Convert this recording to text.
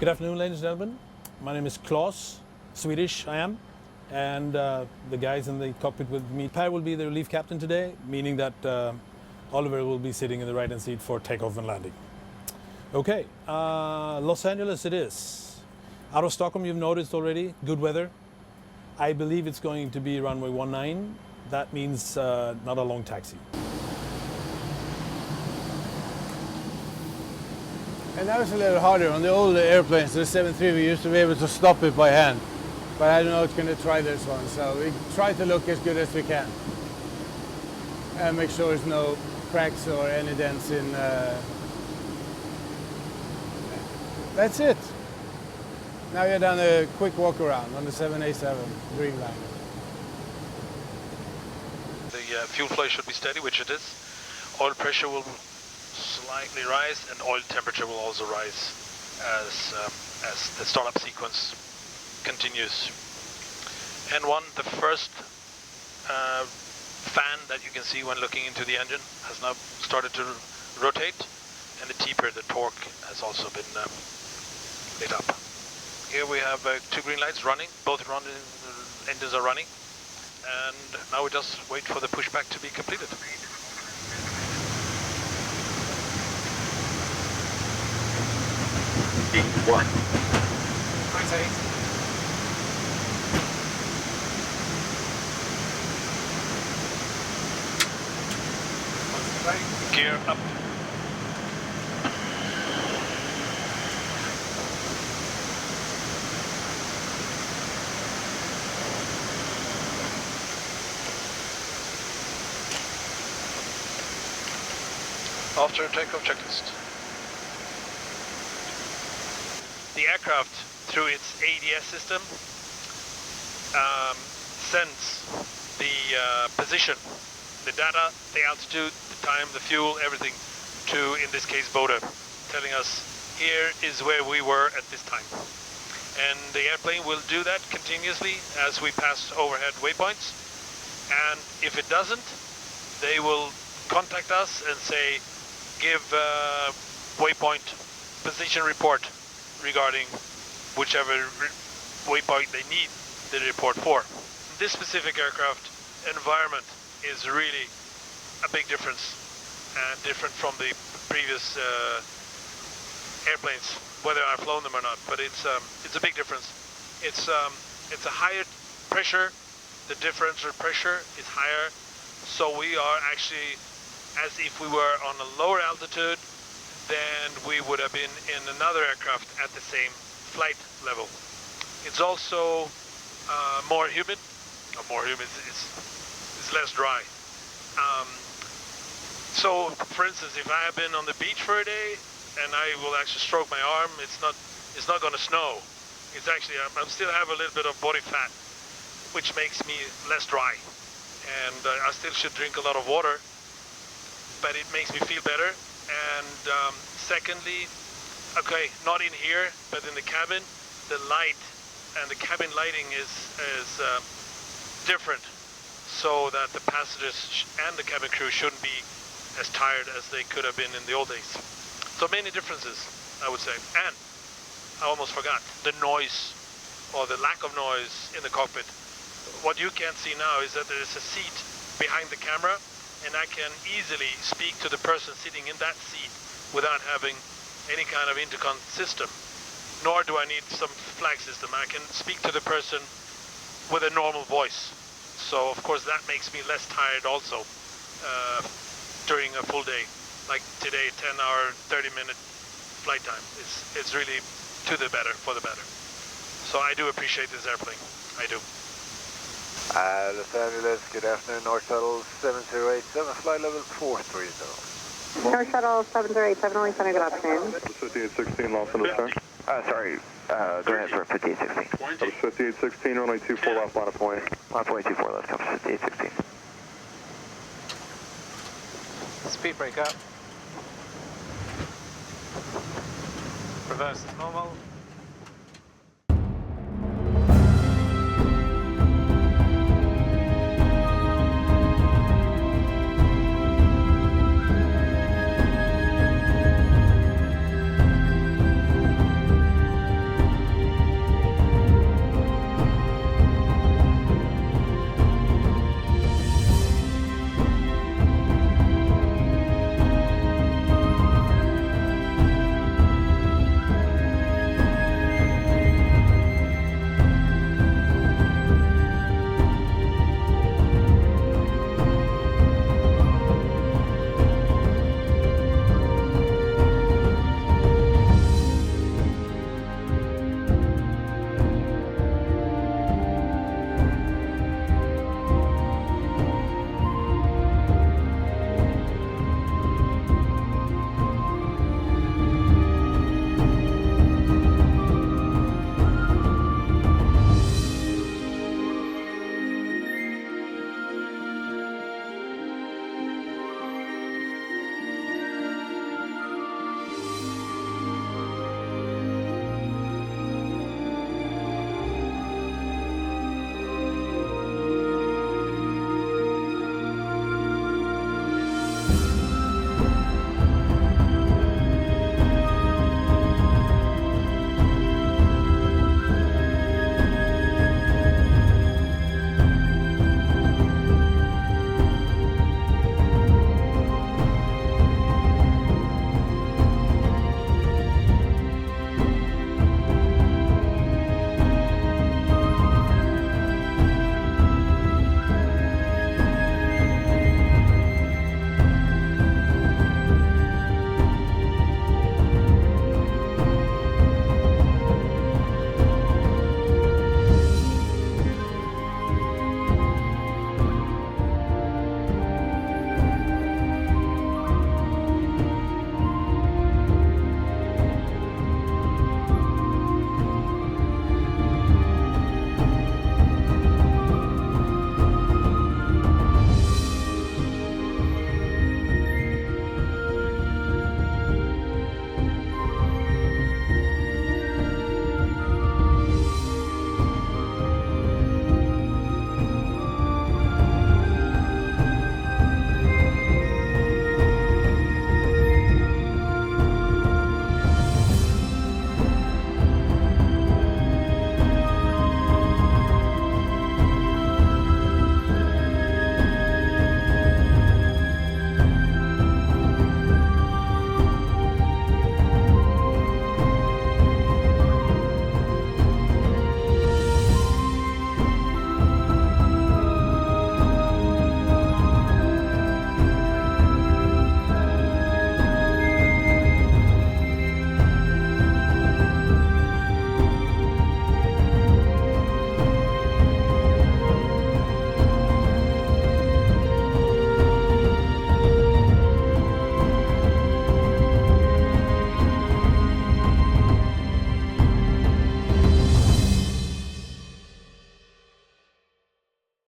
Good afternoon, ladies and gentlemen. My name is Klaus, Swedish I am, and the guys in the cockpit with me. Per will be the relief captain today, meaning that Oliver will be sitting in the right-hand seat for takeoff and landing. Okay, Los Angeles it is. Out of Stockholm, you've noticed already, good weather. I believe it's going to be runway 19. That means not a long taxi. And now it's a little harder. On the older airplanes, the 73, we used to be able to stop it by hand. But I don't know it's going to try this one, so we try to look as good as we can. And make sure there's no cracks or any dents in... That's it. Now you've done a quick walk around on the 787 Dreamliner. The fuel flow should be steady, which it is. Oil pressure will slightly rise, and oil temperature will also rise as the startup sequence continues. And the first fan that you can see when looking into the engine has now started to rotate, and the taper, the torque, has also been lit up. Here we have two green lights running, both engines are running, and now we just wait for the pushback to be completed. One. Gear up. After takeoff checklist. The aircraft, through its ADS system, sends the position, the data, the altitude, the time, the fuel, everything to, in this case, Bodø, telling us here is where we were at this time. And the airplane will do that continuously as we pass overhead waypoints. And if it doesn't, they will contact us and say, give waypoint position report regarding whichever waypoint they need the report for. This specific aircraft environment is really a big difference, different from the previous airplanes, whether I've flown them or not. But it's a big difference. It's a higher pressure. The differential pressure is higher, so we are actually as if we were on a lower altitude than we would have been in another aircraft at the same flight level. It's also more humid. It's less dry. So, for instance, if I have been on the beach for a day and I will actually stroke my arm, it's not going to snow. It's actually I still have a little bit of body fat, which makes me less dry, and I still should drink a lot of water, but it makes me feel better. And secondly, okay, not in here, but in the cabin, the light and the cabin lighting is different, so that the passengers and the cabin crew shouldn't be as tired as they could have been in the old days. So many differences, I would say. And I almost forgot, the noise, or the lack of noise in the cockpit. What you can't see now is that there is a seat behind the camera, and I can easily speak to the person sitting in that seat without having any kind of intercom system. Nor do I need some flag system. I can speak to the person with a normal voice. So of course that makes me less tired also during a full day. Like today, 10-hour, 30-minute flight time. It's really to the better, for the better. So I do appreciate this airplane. I do. Los Angeles, good afternoon, North Shuttle 7087, flight level 430. North Shuttle 7087, only center, good afternoon. 5816, Los Angeles, Sorry, go ahead for 5816. 5816, runway 24 left, line of point. Line point 24 left, comes 5816. Speed brake up. Reverse normal.